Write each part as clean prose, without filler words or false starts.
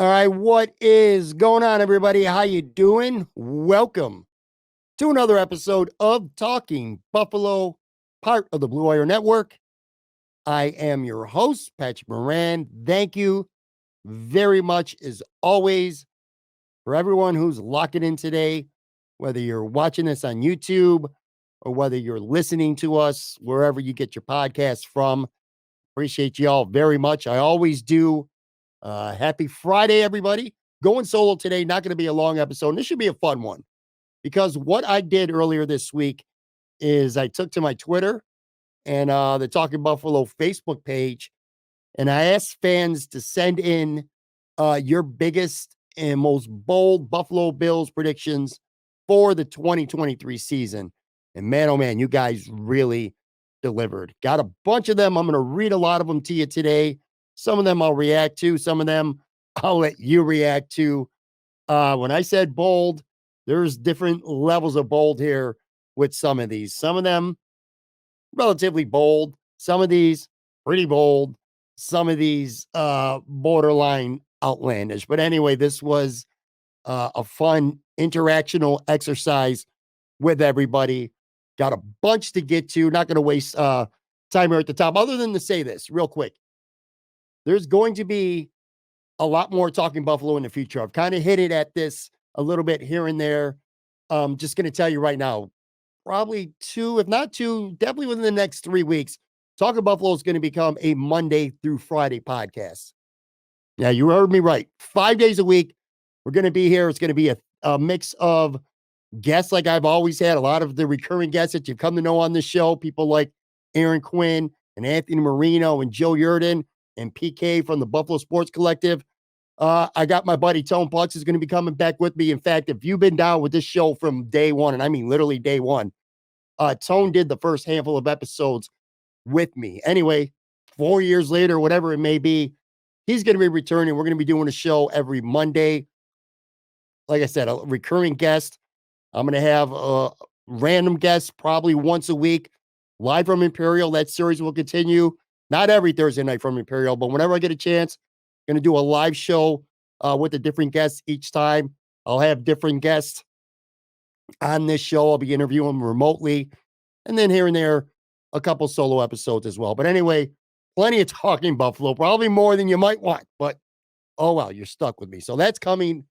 All right, what is going on, everybody? How you doing? Welcome to another episode of Talking Buffalo, part of the Blue Wire Network. I am your host, Patrick Moran. Thank you very much, as always, for everyone who's locking in today, whether you're watching this on YouTube or whether you're listening to us wherever you get your podcasts from. Appreciate you all very much. I always do. Happy Friday, everybody. Going solo today, not going to be a long episode. And this should be a fun one because what I did earlier this week is I took to my Twitter and the Talking Buffalo Facebook page, and I asked fans to send in your biggest and most bold Buffalo Bills predictions for the 2023 season. And man, oh man, you guys really delivered. Got a bunch of them. I'm going to read a lot of them to you today. Some of them I'll react to. Some of them I'll let you react to. When I said bold, there's different levels of bold here with some of these. Some of them relatively bold. Some of these pretty bold. Some of these borderline outlandish. But anyway, this was a fun interactional exercise with everybody. Got a bunch to get to. Not going to waste time here at the top, other than to say this real quick. There's going to be a lot more Talking Buffalo in the future. I've kind of hinted at this a little bit here and there. Just going to tell you right now, probably two, if not two, definitely within the next 3 weeks, Talking Buffalo is going to become a Monday through Friday podcast. Yeah, you heard me right. 5 days a week, we're going to be here. It's going to be a mix of guests like I've always had. A lot of the recurring guests that you've come to know on this show, people like Aaron Quinn and Anthony Marino and Joe Yurden and PK from the Buffalo Sports Collective. I got my buddy Tone Putz is going to be coming back with me. In fact, if you've been down with this show from day one, and I mean literally day one, Tone did the first handful of episodes with me. Anyway, 4 years later, whatever it may be, he's going to be returning. We're going to be doing a show every Monday. Like I said, a recurring guest. I'm going to have random guests probably once a week. Live from Imperial. That series will continue. Not every Thursday night from Imperial, but whenever I get a chance, I'm going to do a live show with a different guest each time. I'll have different guests on this show. I'll be interviewing them remotely. And then here and there, a couple solo episodes as well. But anyway, plenty of Talking Buffalo, probably more than you might want. But, oh, well, you're stuck with me. So that's coming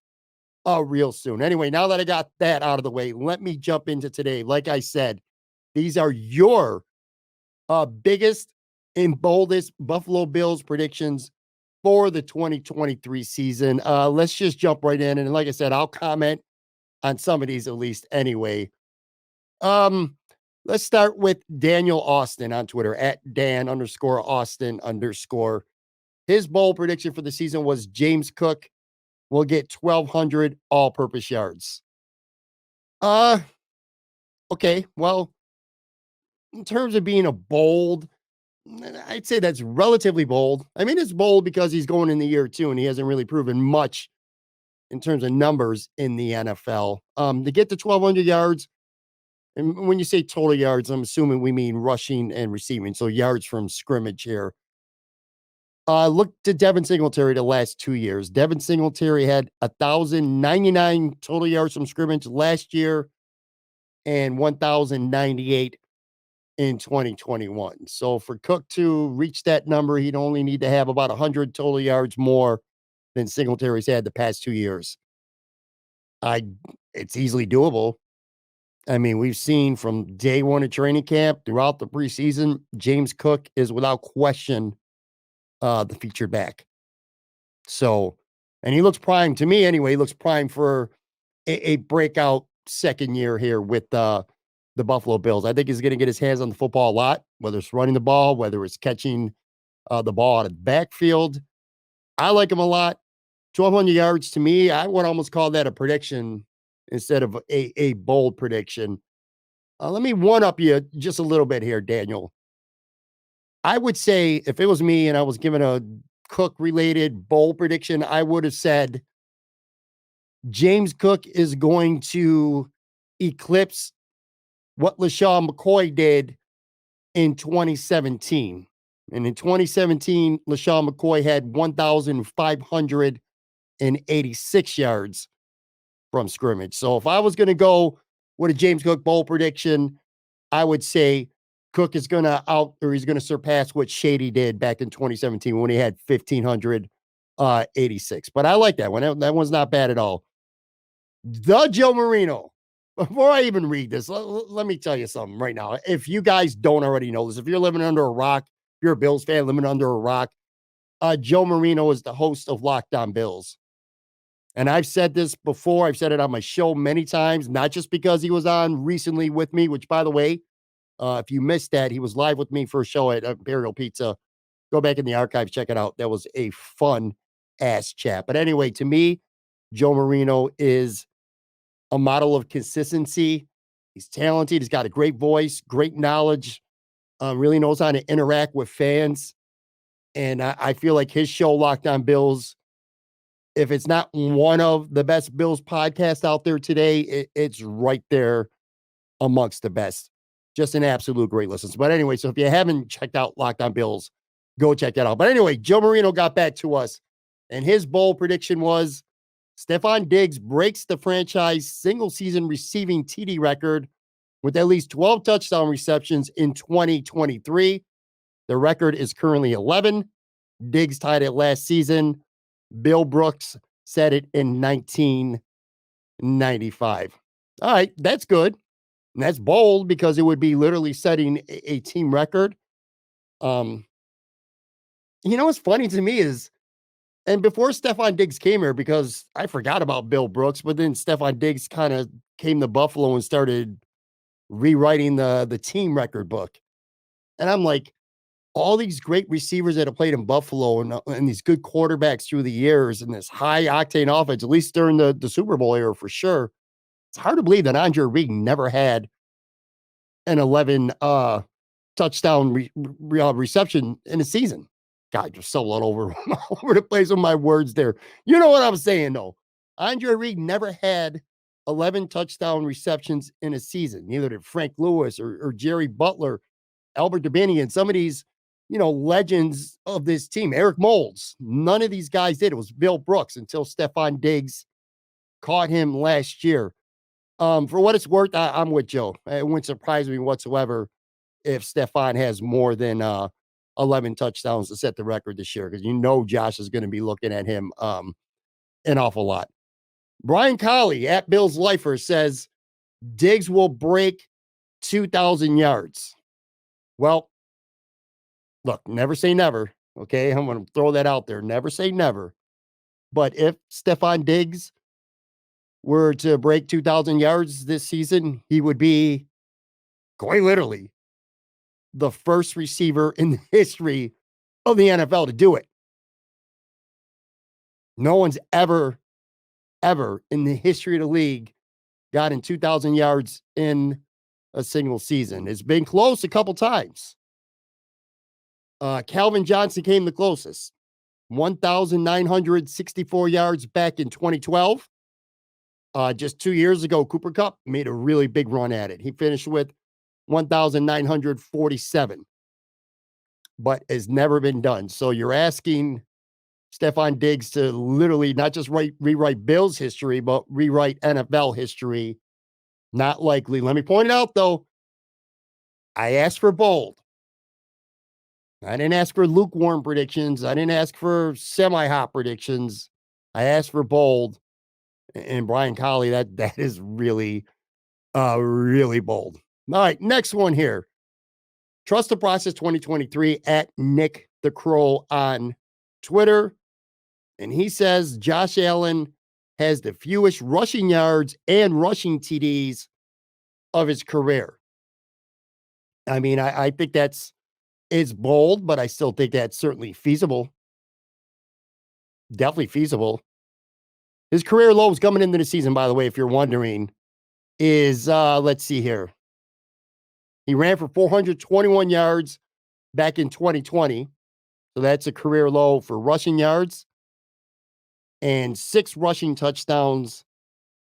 real soon. Anyway, now that I got that out of the way, let me jump into today. Like I said, these are your biggest and boldest Buffalo Bills predictions for the 2023 season. Let's just jump right in. And like I said, I'll comment on some of these at least anyway. Let's start with Daniel Austin on Twitter at Dan_Austin_. His bold prediction for the season was James Cook will get 1,200 all-purpose yards. Okay, well, in terms of being a bold, I'd say that's relatively bold. I mean, it's bold because he's going in the year two and he hasn't really proven much in terms of numbers in the NFL. To get to 1,200 yards, and when you say total yards, I'm assuming we mean rushing and receiving, so yards from scrimmage here. Look to Devin Singletary the last 2 years. Devin Singletary had 1,099 total yards from scrimmage last year and 1,098 in 2021. So for Cook to reach that number, he'd only need to have about 100 total yards more than Singletary's had the past 2 years. It's easily doable. I mean, we've seen from day one of training camp throughout the preseason, James Cook is without question the featured back. So, and he looks prime to me anyway. He looks prime for a breakout second year here with the Buffalo Bills. I think he's going to get his hands on the football a lot, whether it's running the ball, whether it's catching the ball out of the backfield. I like him a lot. 1,200 yards to me, I would almost call that a prediction instead of a bold prediction. Let me one up you just a little bit here, Daniel. I would say if it was me and I was given a Cook related bold prediction, I would have said James Cook is going to eclipse what LaShawn McCoy did in 2017. And in 2017, LaShawn McCoy had 1,500 86 yards from scrimmage. So if I was going to go with a James Cook bowl prediction, I would say Cook is going to he's going to surpass what Shady did back in 2017 when he had 1,586. But I like that one. That one's not bad at all. The Joe Marino. Before I even read this, let me tell you something right now. If you guys don't already know this, if you're living under a rock, if you're a Bills fan living under a rock, Joe Marino is the host of Locked On Bills. And I've said this before. I've said it on my show many times, not just because he was on recently with me, which, by the way, if you missed that, he was live with me for a show at Imperial Pizza. Go back in the archives, check it out. That was a fun ass chat. But anyway, to me, Joe Marino is a model of consistency. He's talented. He's got a great voice, great knowledge, really knows how to interact with fans. And I feel like his show, Locked On Bills, if it's not one of the best Bills podcasts out there today, it's right there amongst the best. Just an absolute great listen. But anyway, so if you haven't checked out Locked On Bills, go check that out. But anyway, Joe Marino got back to us, and his bold prediction was Stefon Diggs breaks the franchise single-season receiving TD record with at least 12 touchdown receptions in 2023. The record is currently 11. Diggs tied it last season. Bill Brooks said it in 1995. All right, that's good. And that's bold because it would be literally setting a team record. What's funny to me is, and before Stefon Diggs came here, because I forgot about Bill Brooks, but then Stefon Diggs kind of came to Buffalo and started rewriting the team record book. And I'm like, all these great receivers that have played in Buffalo and these good quarterbacks through the years and this high octane offense, at least during the Super Bowl era for sure. It's hard to believe that Andre Reed never had an 11 touchdown reception in a season. God, you're so all over the place with my words there. You know what I'm saying, though. Andre Reed never had 11 touchdown receptions in a season. Neither did Frank Lewis or Jerry Butler, Albert Dubini, and some of these, legends of this team. Eric Moulds. None of these guys did. It was Bill Brooks until Stefon Diggs caught him last year. For what it's worth, I'm with Joe. It wouldn't surprise me whatsoever if Stefon has more than 11 touchdowns to set the record this year, because Josh is going to be looking at him an awful lot. Brian Colley at Bills Lifer says Diggs will break 2,000 yards. Well, look, never say never. Okay, I'm going to throw that out there. Never say never. But if Stefon Diggs were to break 2,000 yards this season, he would be, quite literally, the first receiver in the history of the NFL to do it. No one's ever in the history of the league gotten 2,000 yards in a single season. It's been close a couple times. Calvin Johnson came the closest. 1,964 yards back in 2012. Just 2 years ago, Cooper Kupp made a really big run at it. He finished with 1,947, but has never been done. So you're asking Stefon Diggs to literally not just rewrite Bills history, but rewrite NFL history. Not likely. Let me point it out, though. I asked for bold. I didn't ask for lukewarm predictions. I didn't ask for semi-hot predictions. I asked for bold. And Brian Colley, that is really, really bold. All right, next one here. Trust the Process 2023 at Nick the Crow on Twitter. And he says Josh Allen has the fewest rushing yards and rushing TDs of his career. I mean, I think it's bold, but I still think that's certainly feasible. Definitely feasible. His career lows coming into the season, by the way, if you're wondering, is, let's see here. He ran for 421 yards back in 2020. So that's a career low for rushing yards. And 6 rushing touchdowns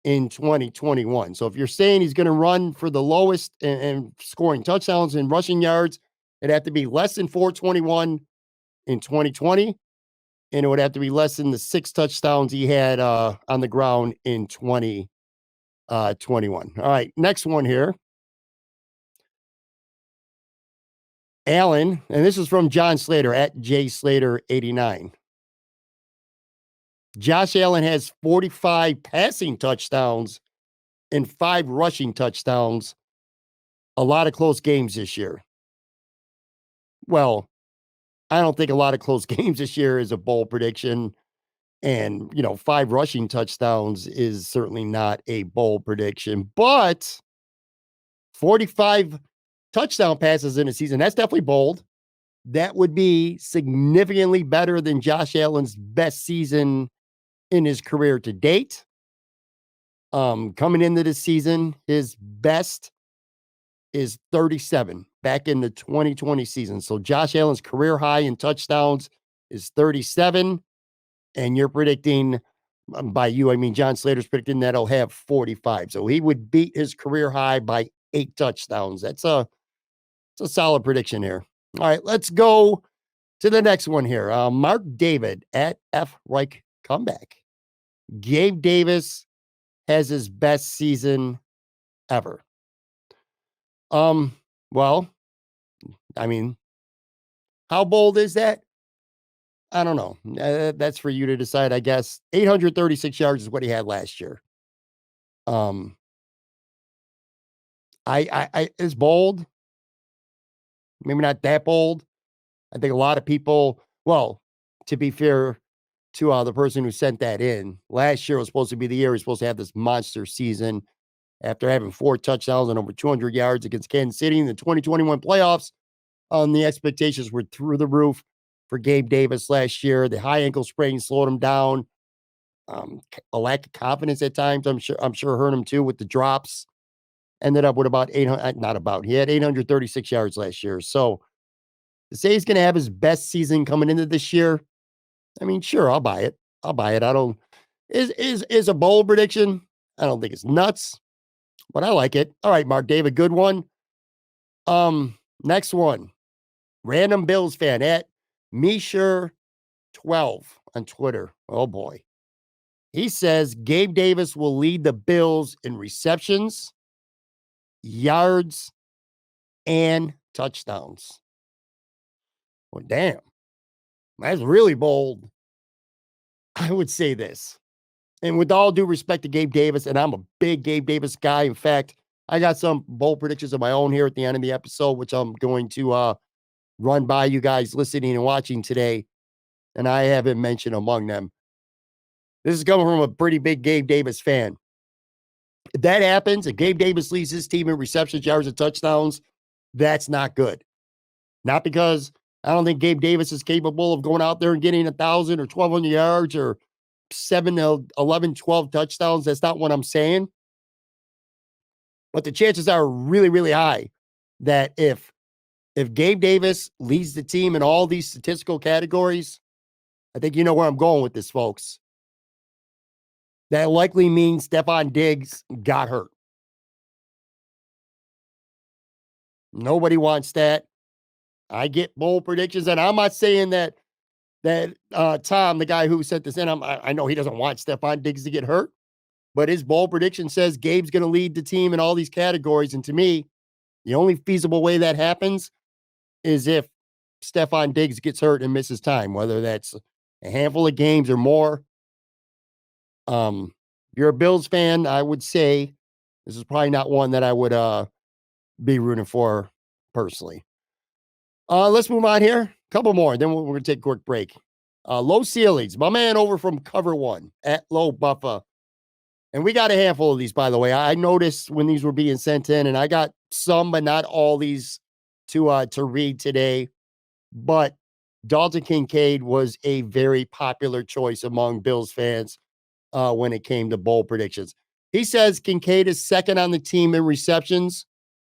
in 2021. So if you're saying he's going to run for the lowest and scoring touchdowns and rushing yards, it'd have to be less than 421 in 2020 and it would have to be less than the 6 touchdowns he had on the ground in 2021. All right, next one here. Allen, and this is from John Slater at JSlater89. Josh Allen has 45 passing touchdowns and 5 rushing touchdowns. A lot of close games this year. Well, I don't think a lot of close games this year is a bold prediction. And, 5 rushing touchdowns is certainly not a bold prediction. But 45 touchdown passes in a season, that's definitely bold. That would be significantly better than Josh Allen's best season in his career to date. Coming into this season, his best is 37 back in the 2020 season. So Josh Allen's career high in touchdowns is 37. And you're predicting, by you, I mean John Slater's predicting that he'll have 45. So he would beat his career high by 8 touchdowns. It's a solid prediction here. All right, let's go to the next one here. Mark David at F. Reich Comeback. Gabe Davis has his best season ever. Well, I mean, how bold is that? I don't know. That's for you to decide, I guess. 836 yards is what he had last year. It's bold. Maybe not that bold. I think a lot of people, well, to be fair to the person who sent that in, last year was supposed to be the year he's supposed to have this monster season after having 4 touchdowns and over 200 yards against Kansas City in the 2021 playoffs. The expectations were through the roof for Gabe Davis last year. The high ankle sprain slowed him down. A lack of confidence at times, I'm sure hurt him too with the drops. Ended up with about 800, he had 836 yards last year. So to say he's going to have his best season coming into this year, I mean, sure, I'll buy it. I don't, is a bold prediction. I don't think it's nuts, but I like it. All right, Mark David, good one. Next one, random Bills fan at Misher12 on Twitter. Oh boy. He says Gabe Davis will lead the Bills in receptions, yards, and touchdowns. Well, damn. That's really bold. I would say this. And with all due respect to Gabe Davis, and I'm a big Gabe Davis guy. In fact, I got some bold predictions of my own here at the end of the episode, which I'm going to run by you guys listening and watching today. And I haven't mentioned among them. This is coming from a pretty big Gabe Davis fan. If that happens, if Gabe Davis leads his team in receptions, yards, and touchdowns, that's not good. Not because I don't think Gabe Davis is capable of going out there and getting 1,000 or 1,200 yards or 7, 11, 12 touchdowns. That's not what I'm saying. But the chances are really, really high that if Gabe Davis leads the team in all these statistical categories, I think you know where I'm going with this, folks. That likely means Stefon Diggs got hurt. Nobody wants that. I get bold predictions, and I'm not saying that Tom, the guy who sent this in, I know he doesn't want Stefon Diggs to get hurt, but his bold prediction says Gabe's going to lead the team in all these categories. And to me, the only feasible way that happens is if Stefon Diggs gets hurt and misses time, whether that's a handful of games or more. You're a Bills fan, I would say this is probably not one that I would be rooting for personally. Let's move on here. A couple more, then we're going to take a quick break. Low ceilings, my man over from Cover One at Low Buffa. And we got a handful of these, by the way. I noticed when these were being sent in, and I got some, but not all these to read today. But Dalton Kincaid was a very popular choice among Bills fans when it came to bold predictions. He says Kincaid is second on the team in receptions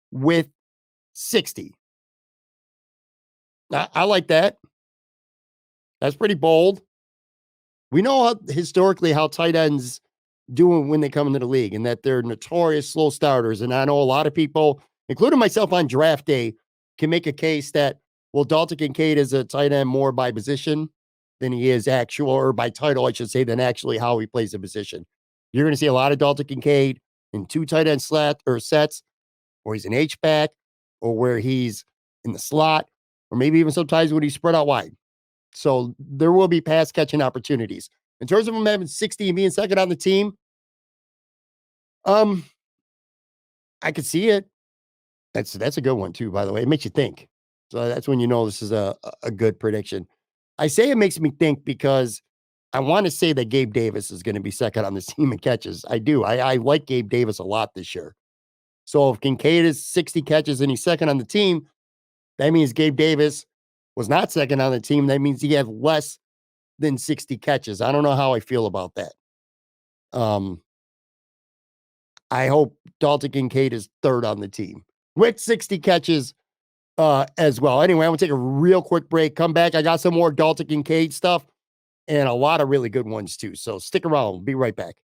with 60. I like that. That's pretty bold. We know historically how tight ends do when they come into the league and that they're notorious slow starters. And I know a lot of people, including myself on draft day, can make a case that, well, Dalton Kincaid is a tight end more by position than he is actual, or by title, I should say, than actually how he plays the position. You're going to see a lot of Dalton Kincaid in 2 tight end sets, or he's an H-back, or where he's in the slot, or maybe even sometimes when he's spread out wide. So there will be pass catching opportunities. In terms of him having 60 and being second on the team, I could see it. That's a good one too, by the way. It makes you think. So that's when you know this is a good prediction. I say it makes me think because I want to say that Gabe Davis is going to be second on this team in catches. I do. I like Gabe Davis a lot this year. So if Kincaid is 60 catches and he's second on the team, that means Gabe Davis was not second on the team. That means he had less than 60 catches. I don't know how I feel about that. I hope Dalton Kincaid is third on the team with 60 catches as well. Anyway, I'm going to take a real quick break. Come back. I got some more Dalton Kincaid stuff and a lot of really good ones too. So stick around. We'll be right back.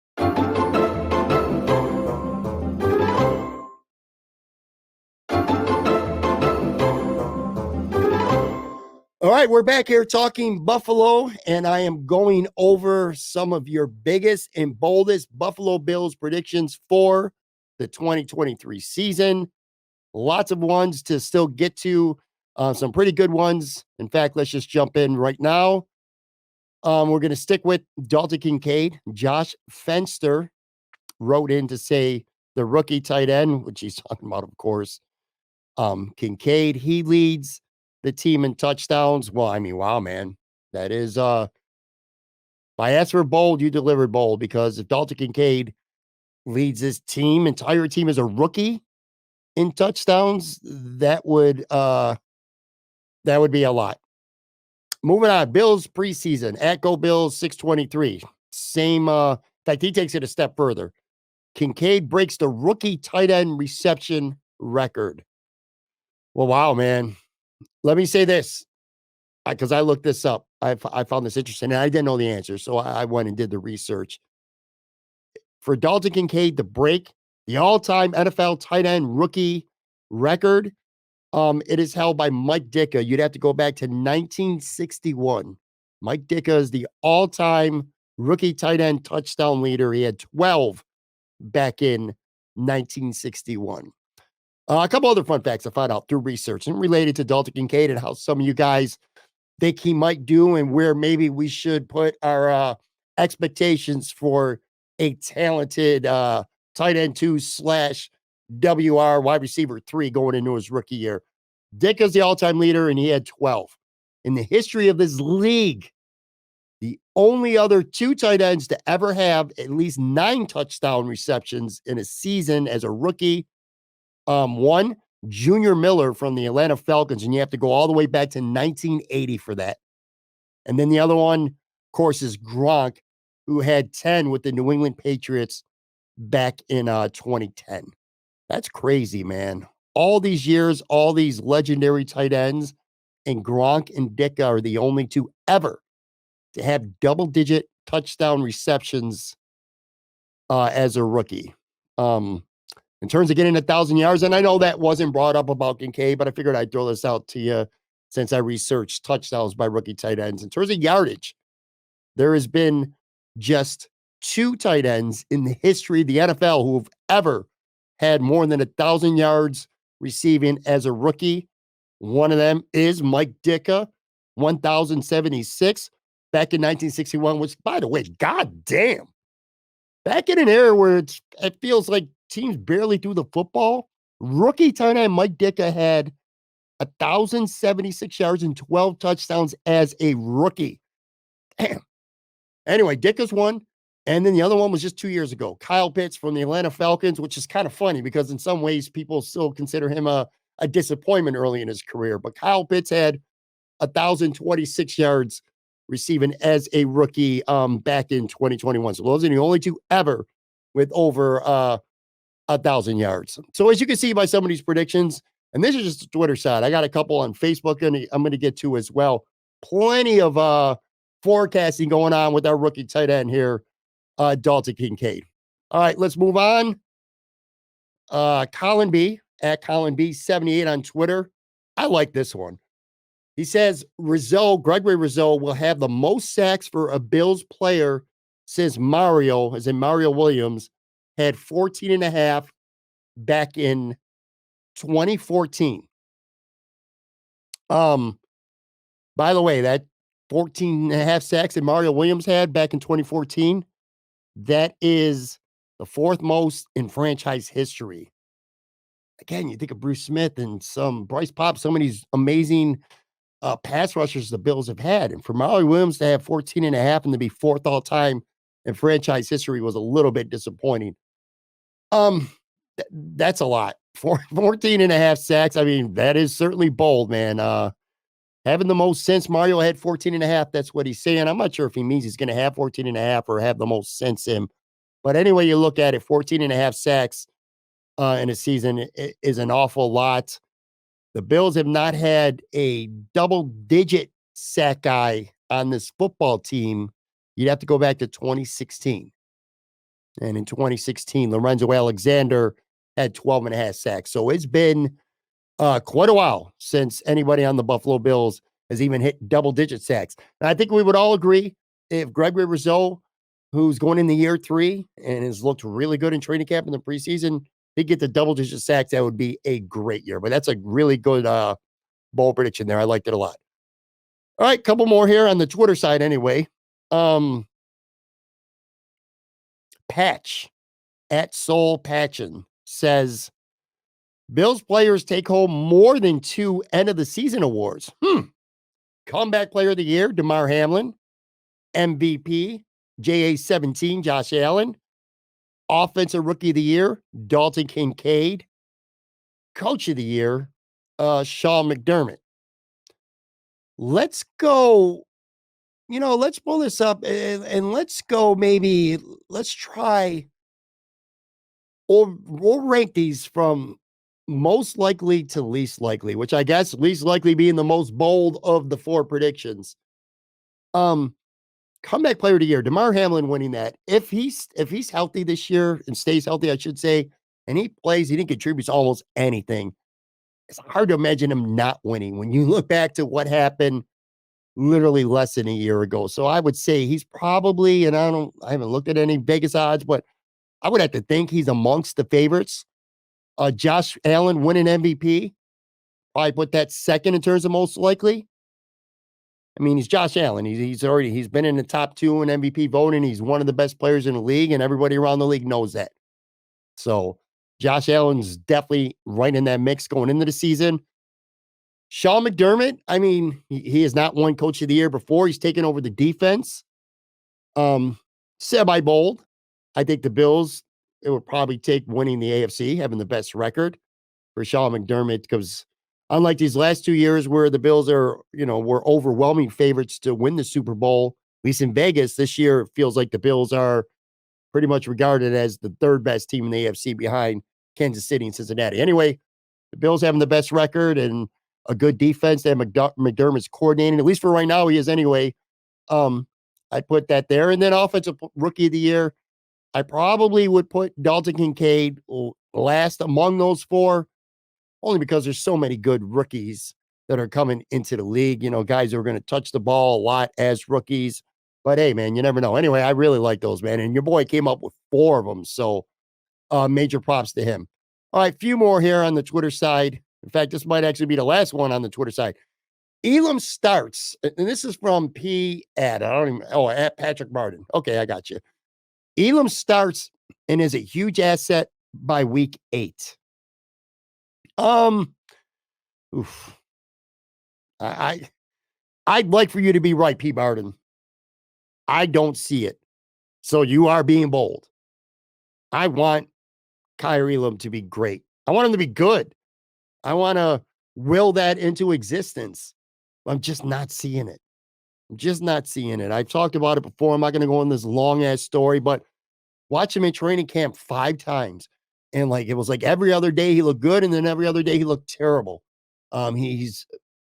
All right, we're back here talking Buffalo, and I am going over some of your biggest and boldest Buffalo Bills predictions for the 2023 season. Lots of ones to still get to, some pretty good ones. In fact, let's just jump in right now. We're going to stick with Dalton Kincaid. Josh Fenster wrote in to say the rookie tight end, which he's talking about, of course. Kincaid, he leads the team in touchdowns. Well, I mean, wow, man. That is if I asked for bold, you delivered bold, because if Dalton Kincaid leads his entire team as a rookie in touchdowns, that would be a lot. Moving on, Bills preseason at Go Bills 623. Same in fact, he takes it a step further. Kincaid breaks the rookie tight end reception record. Well, wow, man. Let me say this, because I looked this up. I found this interesting, and I didn't know the answer, so I went and did the research. For Dalton Kincaid to break the all-time NFL tight end rookie record, it is held by Mike Ditka. You'd have to go back to 1961. Mike Ditka is the all-time rookie tight end touchdown leader. He had 12 back in 1961. A couple other fun facts I found out through research and related to Dalton Kincaid and how some of you guys think he might do and where maybe we should put our expectations for a talented tight end 2 / WR wide receiver 3 going into his rookie year. Dick is the all-time leader, and he had 12. In the history of this league, the only other 2 tight ends to ever have at least 9 touchdown receptions in a season as a rookie. One, Junior Miller from the Atlanta Falcons, and you have to go all the way back to 1980 for that. And then the other one, of course, is Gronk, who had 10 with the New England Patriots back in 2010. That's crazy, man. All these years, all these legendary tight ends, and Gronk and Ditka are the only 2 ever to have double-digit touchdown receptions as a rookie. In terms of getting 1,000 yards, and I know that wasn't brought up about Kincaid, but I figured I'd throw this out to you since I researched touchdowns by rookie tight ends. In terms of yardage, there has been just 2 tight ends in the history of the NFL who have ever had more than 1,000 yards receiving as a rookie. One of them is Mike Ditka, 1,076 back in 1961, which, by the way, goddamn, back in an era where it feels like teams barely threw the football, rookie tight end Mike Ditka had 1,076 yards and 12 touchdowns as a rookie. Damn. Anyway, Ditka's one. And then the other one was just 2 years ago. Kyle Pitts from the Atlanta Falcons, which is kind of funny because in some ways people still consider him a disappointment early in his career. But Kyle Pitts had 1,026 yards receiving as a rookie back in 2021. So those are the only 2 ever with over 1,000 yards. So as you can see by some of these predictions, and this is just a Twitter side, I got a couple on Facebook and I'm going to get to as well. Plenty of forecasting going on with our rookie tight end here, Dalton Kincaid. All right, let's move on. Colin B at Colin B78 on Twitter. I like this one. He says Gregory Rizzo will have the most sacks for a Bills player since Mario, as in Mario Williams, had 14 and a half back in 2014. By the way, that 14 and a half sacks that Mario Williams had back in 2014, that is the fourth most in franchise history. Again, you think of Bruce Smith and some Bryce Pop, some of these amazing pass rushers the Bills have had. And for Mario Williams to have 14 and a half and to be fourth all time in franchise history was a little bit disappointing. That's a lot. 14 and a half sacks. I mean, that is certainly bold, man. Having the most since Mario had 14 and a half, that's what he's saying. I'm not sure if he means he's going to have 14 and a half or have the most since him. But anyway, you look at it, 14 and a half sacks in a season is an awful lot. The Bills have not had a double-digit sack guy on this football team. You'd have to go back to 2016. And in 2016, Lorenzo Alexander had 12 and a half sacks. So it's been quite a while since anybody on the Buffalo Bills has even hit double-digit sacks. And I think we would all agree if Gregory Rizzo, who's going into year 3 and has looked really good in training camp in the preseason, he'd get the double-digit sacks. That would be a great year. But that's a really good bold prediction there. I liked it a lot. All right, couple more here on the Twitter side anyway. Patch at Soul Patchin says, Bills players take home more than 2 end of the season awards. Comeback player of the year, Damar Hamlin. MVP, JA17, Josh Allen. Offensive rookie of the year, Dalton Kincaid. Coach of the year, Sean McDermott. Let's go, let's pull this up and let's go let's try, or we'll rank these from most likely to least likely, which I guess least likely being the most bold of the 4 predictions. Comeback player of the year, Damar Hamlin winning that. If he's healthy this year and stays healthy, I should say, and he plays, he didn't contribute almost anything. It's hard to imagine him not winning when you look back to what happened literally less than a year ago. So I would say he's probably, and I haven't looked at any Vegas odds, but I would have to think he's amongst the favorites. Josh Allen winning MVP. I put that second in terms of most likely. I mean, he's Josh Allen. He's been in the top 2 in MVP voting. He's one of the best players in the league, and everybody around the league knows that. So Josh Allen's definitely right in that mix going into the season. Sean McDermott, I mean, he has not won Coach of the Year before. He's taken over the defense. Semi-bold. I think the Bills, it would probably take winning the AFC, having the best record for Sean McDermott, because unlike these last 2 years where the Bills are, were overwhelming favorites to win the Super Bowl, at least in Vegas, this year it feels like the Bills are pretty much regarded as the 3rd best team in the AFC behind Kansas City and Cincinnati. Anyway, the Bills having the best record and a good defense that McDermott's coordinating, at least for right now, he is anyway. I put that there. And then offensive rookie of the year, I probably would put Dalton Kincaid last among those 4, only because there's so many good rookies that are coming into the league, guys who are going to touch the ball a lot as rookies. But hey, man, you never know. Anyway, I really like those, man. And your boy came up with 4 of them. So major props to him. All right, few more here on the Twitter side. In fact, this might actually be the last one on the Twitter side. Elam starts, and this is from at Patrick Martin. Okay, I got you. Elam starts and is a huge asset by week 8. Oof. I'd like for you to be right, P. Martin. I don't see it. So you are being bold. I want Kaiir Elam to be great. I want him to be good. I want to will that into existence. I'm just not seeing it. I've talked about it before. I'm not going to go on this long ass story, but watch him in training camp 5 times. And it was like every other day he looked good. And then every other day he looked terrible. He's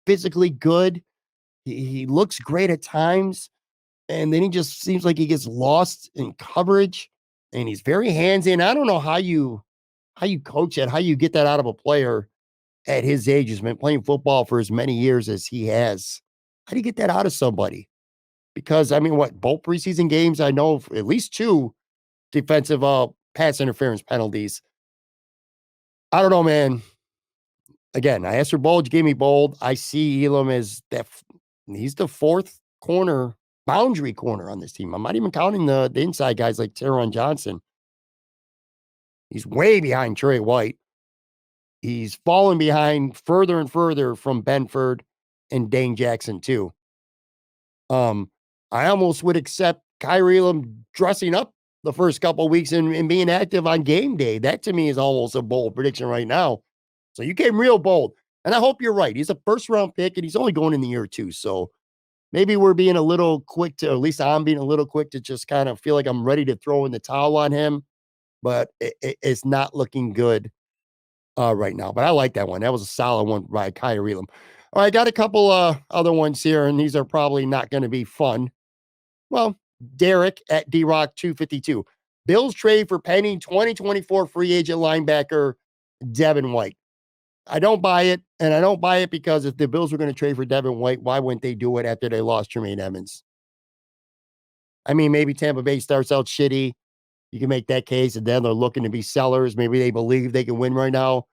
physically good. He looks great at times. And then he just seems like he gets lost in coverage, and he's very hands-in. I don't know how you coach it, how you get that out of a player. at his age, has been playing football for as many years as he has. How do you get that out of somebody? Because, I mean, what, both preseason games, I know of at least two defensive pass interference penalties. I don't know, man. Again, I asked for bold, you gave me bold. I see Elam as that. He's the fourth corner, boundary corner on this team. I'm not even counting the inside guys like Teron Johnson. He's way behind Trey White. He's fallen behind further and further from Benford and Dane Jackson too. I almost would accept Kaiir Elam dressing up the first couple of weeks and being active on game day. That to me is almost a bold prediction right now. So you came real bold. And I hope you're right. He's a first round pick and he's only going in the year two. So maybe we're being a little quick to, at least I'm being a little quick to just kind of feel like I'm ready to throw in the towel on him. But it's not looking good right now. But I like that one. That was a solid one by Kaiir Elam. All right, I got a couple other ones here, and these are probably not going to be fun. Well, Derek at DRock 252. Bills trade for pending 2024 free agent linebacker Devin White. I don't buy it, and I don't buy it because if the Bills were going to trade for Devin White, why wouldn't they do it after they lost Tremaine Edmonds? I mean, maybe Tampa Bay starts out shitty. You can make that case, and then they're looking to be sellers. Maybe they believe they can win right now,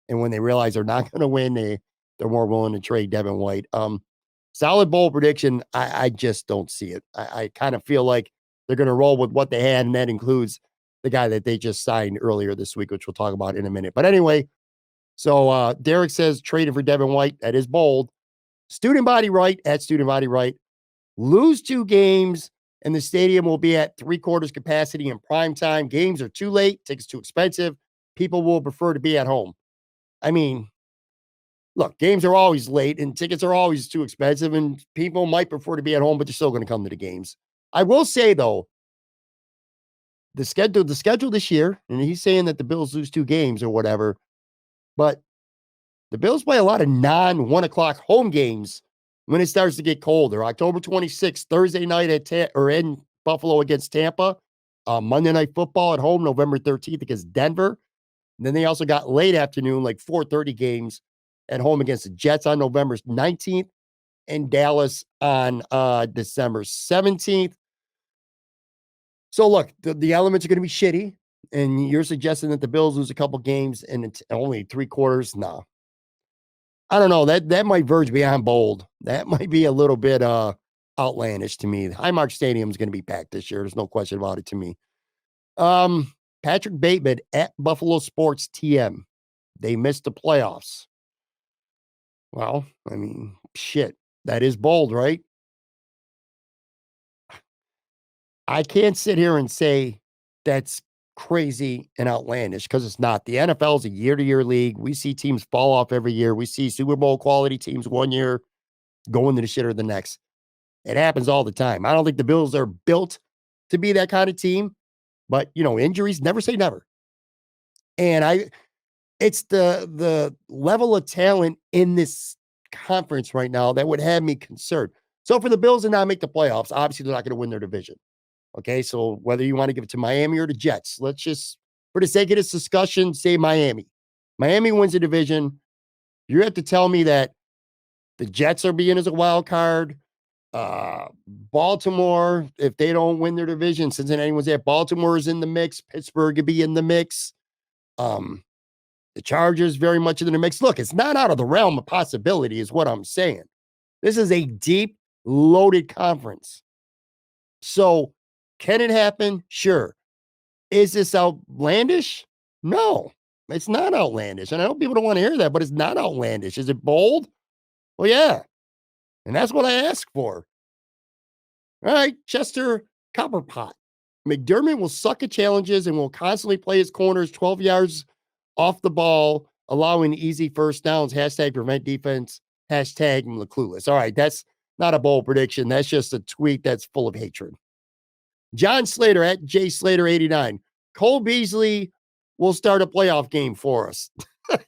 and when they realize they're not going to win, they're more willing to trade Devin White. Solid bold prediction. I just don't see it. I kind of feel like they're going to roll with what they had, and that includes the guy that they just signed earlier this week, which we'll talk about in a minute. But anyway, so Derek says traded for Devin White. That is bold. Student Body Right at Student Body Right. Lose 2 games, and the stadium will be at 3/4 capacity in prime time. Games are too late. Tickets too expensive. People will prefer to be at home. I mean, look, games are always late and tickets are always too expensive, and people might prefer to be at home, but they're still going to come to the games. I will say though, the schedule this year, and he's saying that the Bills lose 2 games or whatever, but the Bills play a lot of non-1 o'clock home games when it starts to get colder. October 26th, Thursday night in Buffalo against Tampa. Monday Night Football at home, November 13th against Denver. And then they also got late afternoon, like 4:30 games at home against the Jets on November 19th and Dallas on December 17th. So look, the elements are going to be shitty. And you're suggesting that the Bills lose a couple games and it's only 3/4? No. I don't know. That might verge beyond bold. That might be a little bit outlandish to me. Highmark Stadium is going to be packed this year. There's no question about it to me. Patrick Bateman at Buffalo Sports TM. They missed the playoffs. Well, I mean, shit. That is bold, right? I can't sit here and say that's crazy and outlandish because it's not. The NFL is a year-to-year league. We see teams fall off every year. We see Super Bowl quality teams one year go into the shitter the next. It happens all the time. I don't think the Bills are built to be that kind of team, but injuries, never say never. And it's the level of talent in this conference right now that would have me concerned. So for the Bills to not make the playoffs, obviously they're not going to win their division. Okay, so whether you want to give it to Miami or the Jets, let's just, for the sake of this discussion, say Miami. Miami wins the division. You have to tell me that the Jets are being as a wild card. Baltimore, if they don't win their division, Cincinnati was there. Baltimore is in the mix. Pittsburgh could be in the mix. The Chargers very much in the mix. Look, it's not out of the realm of possibility, is what I'm saying. This is a deep, loaded conference. So, can it happen? Sure. Is this outlandish? No, it's not outlandish. And I know people don't want to hear that, but it's not outlandish. Is it bold? Well, yeah. And that's what I ask for. All right, Chester Copperpot. McDermott will suck at challenges and will constantly play his corners 12 yards off the ball, allowing easy first downs. Hashtag prevent defense. Hashtag clueless. All right, that's not a bold prediction. That's just a tweet that's full of hatred. John Slater at J Slater 89. Cole Beasley will start a playoff game for us. All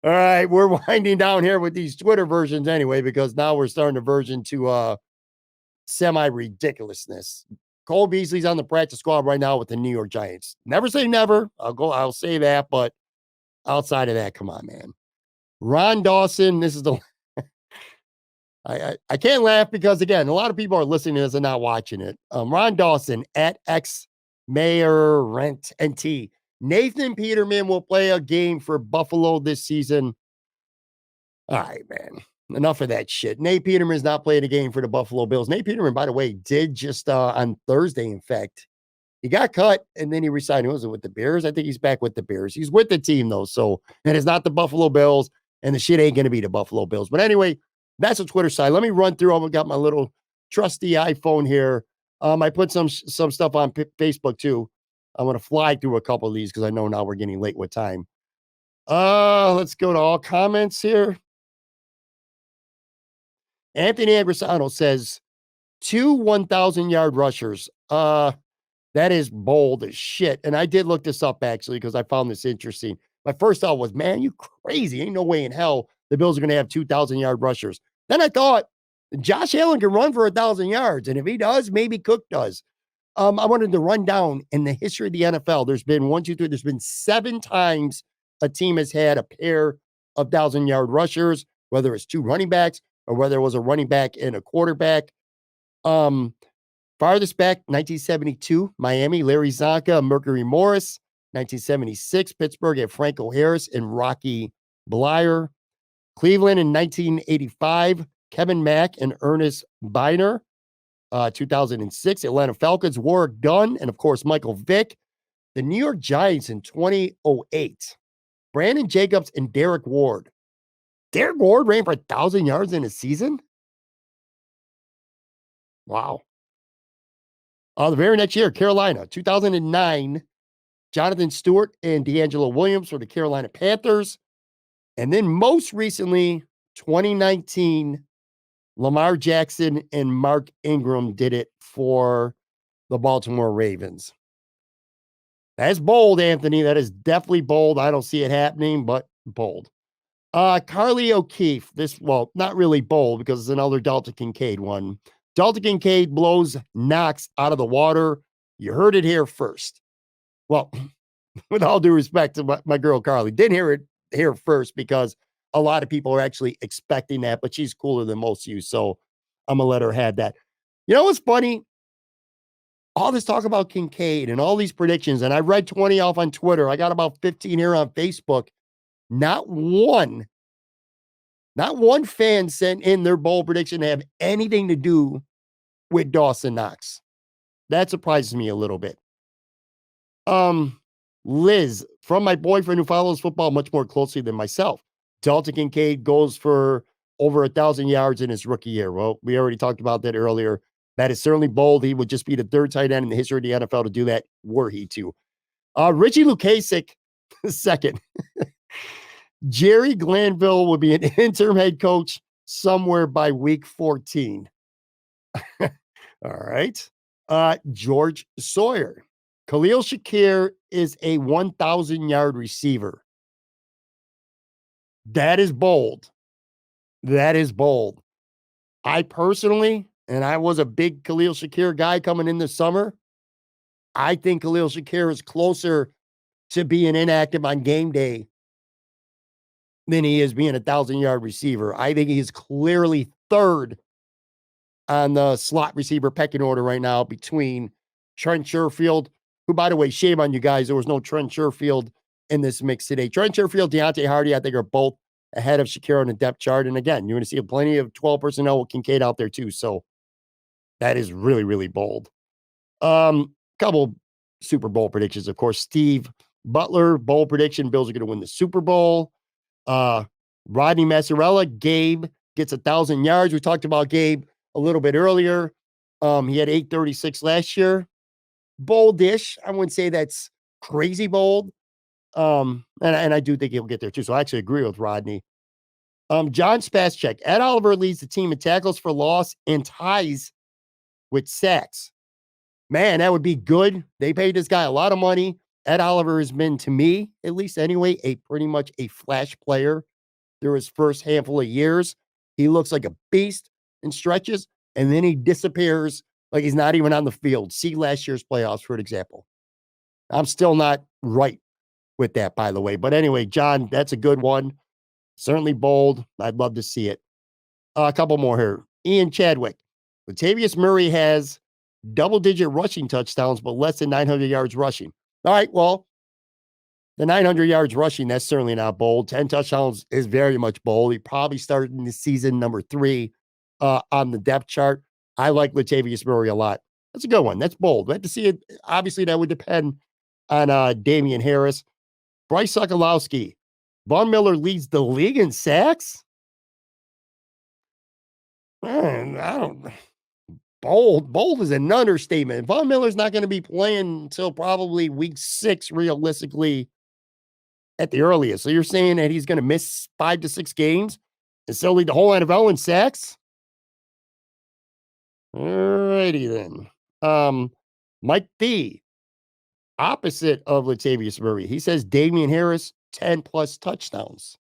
right, we're winding down here with these Twitter versions anyway, because now we're starting to verge into semi-ridiculousness. Cole Beasley's on the practice squad right now with the New York Giants. Never say never. I'll say that, but outside of that, come on, man. Ron Dawson, this is the I can't laugh because again, a lot of people are listening to this and not watching it. Ron Dawson at X Mayor Rent NT. Nathan Peterman will play a game for Buffalo this season. All right, man. Enough of that shit. Nate Peterman's not playing a game for the Buffalo Bills. Nate Peterman, by the way, did just on Thursday, in fact, he got cut and then he resigned. Was it with the Bears? I think he's back with the Bears. He's with the team though. So, and it's not the Buffalo Bills and the shit ain't going to be the Buffalo Bills. But anyway, that's a Twitter side. Let me run through. I've got my little trusty iPhone here. I put some stuff on Facebook too. I'm going to fly through a couple of these because I know now we're getting late with time. Let's go to all comments here. Anthony Agrisano says 2 1,000-yard rushers. That is bold as shit. And I did look this up actually because I found this interesting. My first thought was, man, you crazy. Ain't no way in hell the Bills are going to have 2,000-yard rushers. Then I thought Josh Allen can run for 1,000 yards. And if he does, maybe Cook does. I wanted to run down in the history of the NFL. There's been 1, 2, 3. There's been 7 times a team has had a pair of 1,000-yard rushers, whether it's 2 running backs or whether it was a running back and a quarterback. Farthest back, 1972, Miami, Larry Zonka, Mercury Morris. 1976, Pittsburgh at Franco Harris and Rocky Blyer. Cleveland in 1985, Kevin Mack and Ernest Biner. 2006, Atlanta Falcons, Warwick Dunn, and of course, Michael Vick. The New York Giants in 2008, Brandon Jacobs and Derek Ward. Derek Ward ran for 1,000 yards in a season? Wow. The very next year, Carolina, 2009, Jonathan Stewart and D'Angelo Williams for the Carolina Panthers. And then most recently, 2019, Lamar Jackson and Mark Ingram did it for the Baltimore Ravens. That's bold, Anthony. That is definitely bold. I don't see it happening, but bold. Carly O'Keefe. Well, not really bold because it's another Dalton Kincaid one. Dalton Kincaid blows Knox out of the water. You heard it here first. Well, with all due respect to my girl Carly, didn't hear it here first because a lot of people are actually expecting that, but she's cooler than most of you, so I'm going to let her have that. You know what's funny? All this talk about Kincaid and all these predictions, and I read 20 off on Twitter. I got about 15 here on Facebook. Not one fan sent in their bold prediction to have anything to do with Dawson Knox. That surprises me a little bit. Liz, from my boyfriend who follows football much more closely than myself. Dalton Kincaid goes for over 1,000 yards in his rookie year. Well, we already talked about that earlier. That is certainly bold. He would just be the 3rd tight end in the history of the NFL to do that, were he to. Richie Lukasic, second. Jerry Glanville will be an interim head coach somewhere by week 14. All right. George Sawyer. Khalil Shakir is a 1,000-yard receiver. That is bold. That is bold. I personally, and I was a big Khalil Shakir guy coming in this summer, I think Khalil Shakir is closer to being inactive on game day than he is being a 1,000-yard receiver. I think he's clearly 3rd on the slot receiver pecking order right now between Trent Sherfield, who, by the way, shame on you guys. There was no Trent Sherfield in this mix today. Trent Sherfield, Deontay Hardy, I think are both ahead of Shakir on the depth chart. And again, you're going to see plenty of 12 personnel with Kincaid out there too. So that is really, really bold. Couple Super Bowl predictions. Of course, Steve Butler, bold prediction. Bills are going to win the Super Bowl. Rodney Massarella, Gabe gets 1,000 yards. We talked about Gabe a little bit earlier. He had 836 last year. Boldish. I wouldn't say that's crazy bold. And I do think he'll get there too. So I actually agree with Rodney. John Spascheck. Ed Oliver leads the team in tackles for loss and ties with sacks. Man, that would be good. They paid this guy a lot of money. Ed Oliver has been, to me, at least anyway, pretty much a flash player through his first handful of years. He looks like a beast in stretches, and then he disappears like he's not even on the field. See last year's playoffs, for example. I'm still not right with that, by the way. But anyway, John, that's a good one. Certainly bold. I'd love to see it. A couple more here. Ian Chadwick. Latavius Murray has double-digit rushing touchdowns, but less than 900 yards rushing. All right, well, the 900 yards rushing, that's certainly not bold. 10 touchdowns is very much bold. He probably started in the season number 3 on the depth chart. I like Latavius Murray a lot. That's a good one. That's bold. We have to see it. Obviously, that would depend on Damian Harris. Bryce Sokolowski. Von Miller leads the league in sacks? Man, I don't. Bold is an understatement. Von Miller's not going to be playing until probably week 6, realistically, at the earliest. So you're saying that he's going to miss 5 to 6 games and still lead the whole NFL in sacks? Alrighty then. Mike D, opposite of Latavius Murray. He says Damian Harris, 10 plus touchdowns.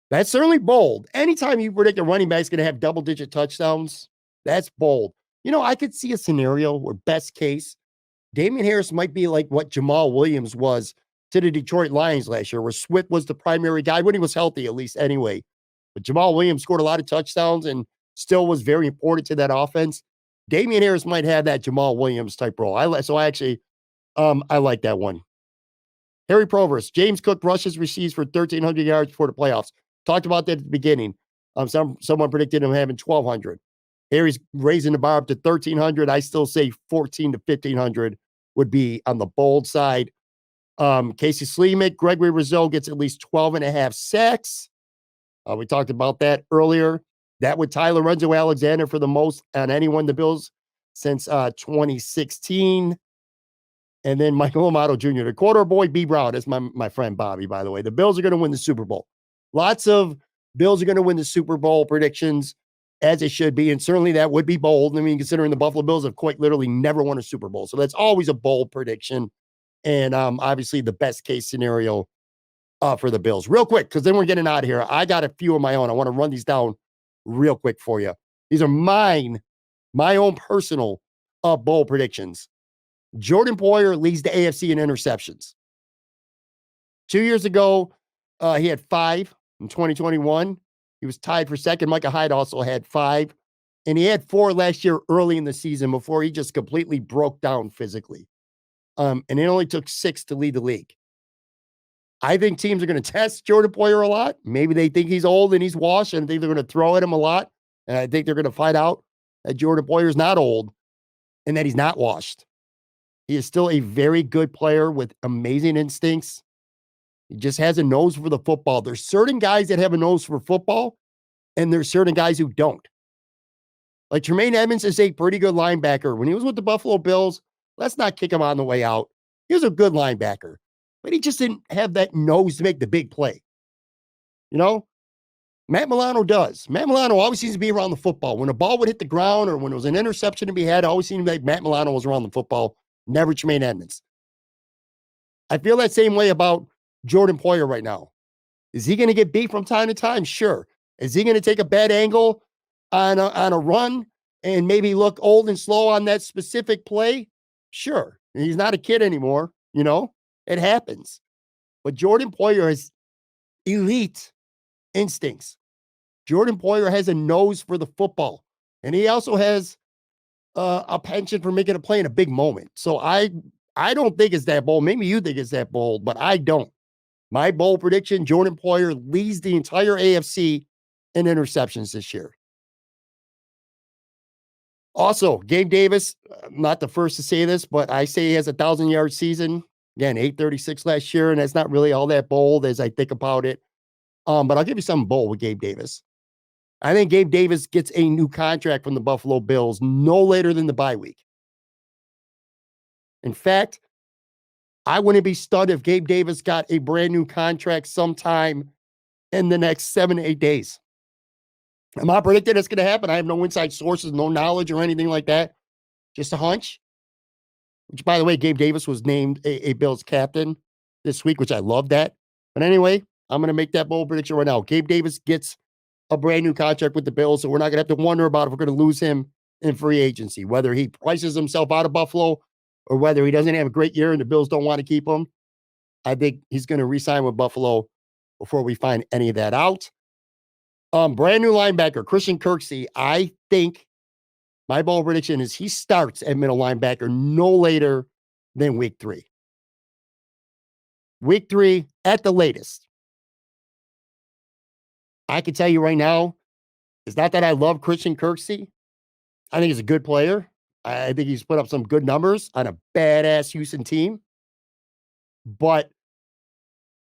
That's certainly bold. Anytime you predict a running back's going to have double-digit touchdowns, that's bold. You know, I could see a scenario where best case, Damian Harris might be like what Jamal Williams was to the Detroit Lions last year, where Swift was the primary guy when he was healthy, at least anyway. But Jamal Williams scored a lot of touchdowns and still was very important to that offense. Damian Harris might have that Jamal Williams type role. I like that one. Harry Proverst, James Cook rushes receives for 1,300 yards before the playoffs. Talked about that at the beginning. Someone predicted him having 1,200. Harry's raising the bar up to 1,300. I still say 14 to 1,500 would be on the bold side. Casey Sleemick, Gregory Rizzo gets at least 12 and a half sacks. We talked about that earlier. That would tie Lorenzo Alexander for the most on anyone the Bills since 2016. And then Michael Amato Jr., the quarter boy, B. Brown. That's my friend Bobby, by the way. The Bills are going to win the Super Bowl. Lots of Bills are going to win the Super Bowl predictions, as it should be. And certainly that would be bold. I mean, considering the Buffalo Bills have quite literally never won a Super Bowl. So that's always a bold prediction. And obviously the best case scenario for the Bills. Real quick, because then we're getting out of here. I got a few of my own. I want to run these down real quick for you. These are my own personal bold predictions. Jordan Poyer leads the AFC in interceptions. 2 years ago, he had 5 in 2021. He was tied for second. Micah Hyde also had 5. And he had 4 last year early in the season before he just completely broke down physically. And it only took 6 to lead the league. I think teams are going to test Jordan Poyer a lot. Maybe they think he's old and he's washed, and I think they're going to throw at him a lot. And I think they're going to find out that Jordan Poyer is not old and that he's not washed. He is still a very good player with amazing instincts. He just has a nose for the football. There's certain guys that have a nose for football, and there's certain guys who don't. Like Tremaine Edmonds is a pretty good linebacker. When he was with the Buffalo Bills, let's not kick him on the way out. He was a good linebacker, but he just didn't have that nose to make the big play. You know, Matt Milano does. Matt Milano always seems to be around the football. When a ball would hit the ground or when it was an interception to be had, it always seemed like Matt Milano was around the football, never Tremaine Edmonds. I feel that same way about Jordan Poyer right now. Is he going to get beat from time to time? Sure. Is he going to take a bad angle on a run and maybe look old and slow on that specific play? Sure. He's not a kid anymore. You know, it happens. But Jordan Poyer has elite instincts. Jordan Poyer has a nose for the football. And he also has a penchant for making a play in a big moment. So I don't think it's that bold. Maybe you think it's that bold, but I don't. My bold prediction, Jordan Poyer leads the entire AFC in interceptions this year. Also, Gabe Davis, I'm not the first to say this, but I say he has a 1,000-yard season. Again, 836 last year, and that's not really all that bold as I think about it. But I'll give you something bold with Gabe Davis. I think Gabe Davis gets a new contract from the Buffalo Bills no later than the bye week. In fact, I wouldn't be stunned if Gabe Davis got a brand new contract sometime in the next 7 to 8 days. I'm not predicting it's going to happen. I have no inside sources, no knowledge or anything like that. Just a hunch. Which, by the way, Gabe Davis was named a Bills captain this week, which I love that. But anyway, I'm going to make that bold prediction right now. Gabe Davis gets a brand new contract with the Bills, so we're not going to have to wonder about if we're going to lose him in free agency, whether he prices himself out of Buffalo or whether he doesn't have a great year and the Bills don't want to keep him. I think he's going to re-sign with Buffalo before we find any of that out. Brand new linebacker, Christian Kirksey. I think my bold prediction is he starts at middle linebacker no later than week 3. Week 3 at the latest. I can tell you right now, it's not that I love Christian Kirksey. I think he's a good player. I think he's put up some good numbers on a badass Houston team. But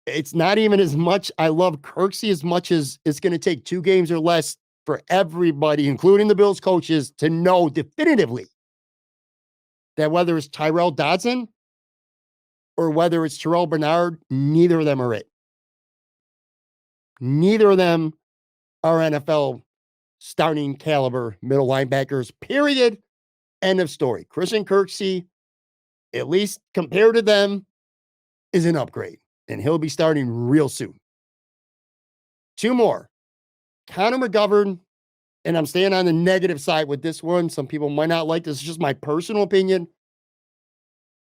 it's not even as much I love Kirksey as much as it's going to take 2 games or less for everybody, including the Bills coaches, to know definitively that whether it's Tyrell Dodson or whether it's Terrell Bernard, neither of them are it. Neither of them are NFL starting caliber middle linebackers, period. End of story. Christian Kirksey, at least compared to them, is an upgrade, and he'll be starting real soon. 2 more. Connor McGovern, and I'm staying on the negative side with this one. Some people might not like this. It's just my personal opinion.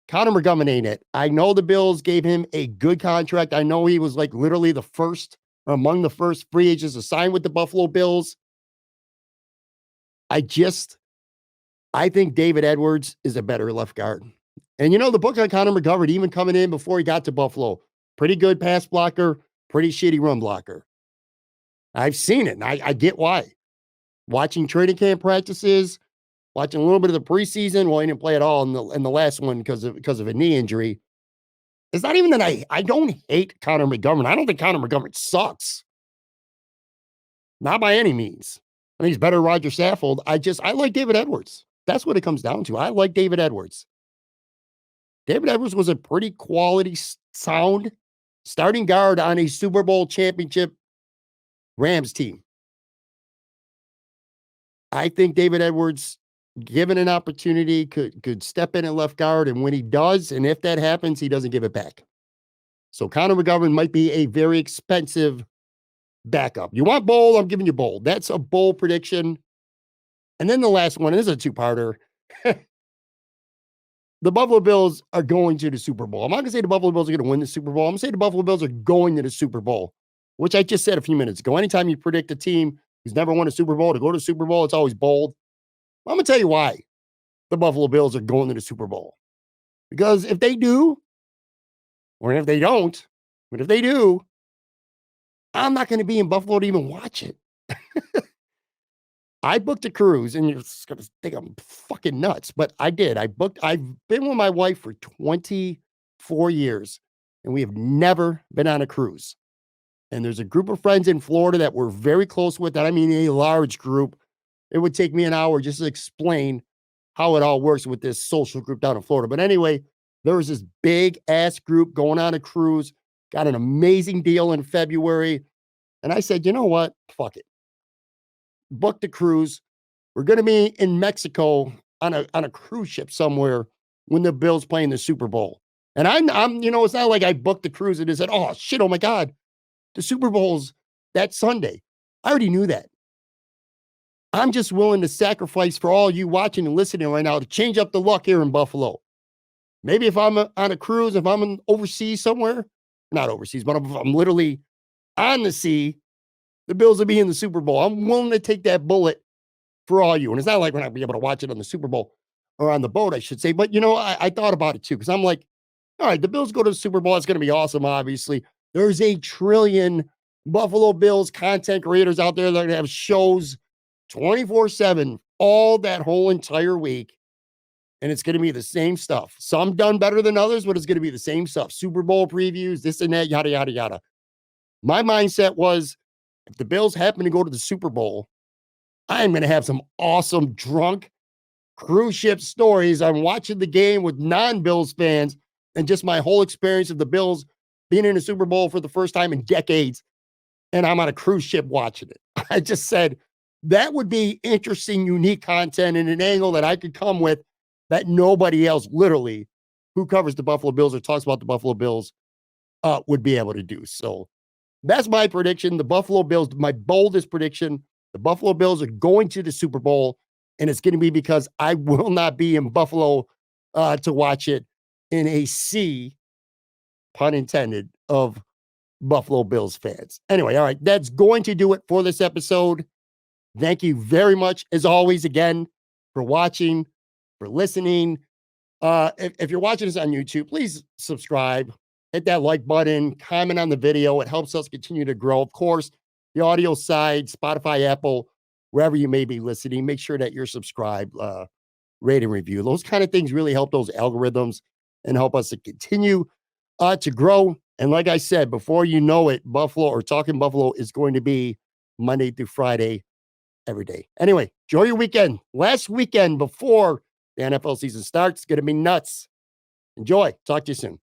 Connor McGovern ain't it. I know the Bills gave him a good contract. I know he was like literally the first or among the first free agents to sign with the Buffalo Bills. I think David Edwards is a better left guard. And the book on Connor McGovern, even coming in before he got to Buffalo, pretty good pass blocker, pretty shitty run blocker. I've seen it, and I get why. Watching training camp practices, watching a little bit of the preseason. Well, he didn't play at all in the last one because of a knee injury. It's not even that I don't hate Connor McGovern. I don't think Connor McGovern sucks. Not by any means. I think he's better than Roger Saffold. I like David Edwards. That's what it comes down to. I like David Edwards. David Edwards was a pretty quality, sound starting guard on a Super Bowl championship Rams team. I think David Edwards, given an opportunity, could step in at left guard. And when he does, and if that happens, he doesn't give it back. So Connor McGovern might be a very expensive backup. You want bold? I'm giving you bold. That's a bold prediction. And then the last one, and this is a 2-parter. The Buffalo Bills are going to the Super Bowl. I'm not going to say the Buffalo Bills are going to win the Super Bowl. I'm going to say the Buffalo Bills are going to the Super Bowl, which I just said a few minutes ago. Anytime you predict a team who's never won a Super Bowl to go to the Super Bowl, it's always bold. I'm going to tell you why the Buffalo Bills are going to the Super Bowl. Because if they do, or if they don't, but if they do, I'm not going to be in Buffalo to even watch it. I booked a cruise, and you're going to think I'm fucking nuts, but I did. I've been with my wife for 24 years, and we have never been on a cruise. And there's a group of friends in Florida that we're very close with, and I mean a large group. It would take me an hour just to explain how it all works with this social group down in Florida. But anyway, there was this big ass group going on a cruise, got an amazing deal in February. And I said, you know what? Fuck it. Booked the cruise. We're going to be in Mexico on a cruise ship somewhere when the Bills playing the Super Bowl. And I'm it's not like I booked the cruise and it said, oh shit, oh my God, the Super Bowl's that Sunday. I already knew that. I'm just willing to sacrifice for all you watching and listening right now to change up the luck here in Buffalo. Maybe if I'm on a cruise, if I'm overseas somewhere, not overseas, but if I'm literally on the sea, the Bills will be in the Super Bowl. I'm willing to take that bullet for all you. And it's not like we're not going to be able to watch it on the Super Bowl or on the boat, I should say. But, I thought about it too, because I'm like, all right, the Bills go to the Super Bowl. It's going to be awesome, obviously. There's a trillion Buffalo Bills content creators out there that are going to have shows 24/7 all that whole entire week. And it's going to be the same stuff. Some done better than others, but it's going to be the same stuff. Super Bowl previews, this and that, yada, yada, yada. My mindset was, if the Bills happen to go to the Super Bowl, I'm going to have some awesome drunk cruise ship stories. I'm watching the game with non-Bills fans and just my whole experience of the Bills being in a Super Bowl for the first time in decades. And I'm on a cruise ship watching it. I just said that would be interesting, unique content and an angle that I could come with that nobody else, literally, who covers the Buffalo Bills or talks about the Buffalo Bills, would be able to do. So that's my prediction. The Buffalo Bills, my boldest prediction, the Buffalo Bills are going to the Super Bowl, and it's going to be because I will not be in Buffalo to watch it in a sea, pun intended, of Buffalo Bills fans. Anyway, all right, that's going to do it for this episode. Thank you very much, as always, again, for watching, for listening. If you're watching this on YouTube, please subscribe, hit that like button, comment on the video. It helps us continue to grow. Of course, the audio side, Spotify, Apple, wherever you may be listening, make sure that you're subscribed, rate and review. Those kind of things really help those algorithms and help us to continue to grow. And like I said, before you know it, Buffalo or Talking Buffalo is going to be Monday through Friday every day. Anyway, enjoy your weekend. Last weekend before the NFL season starts, it's going to be nuts. Enjoy. Talk to you soon.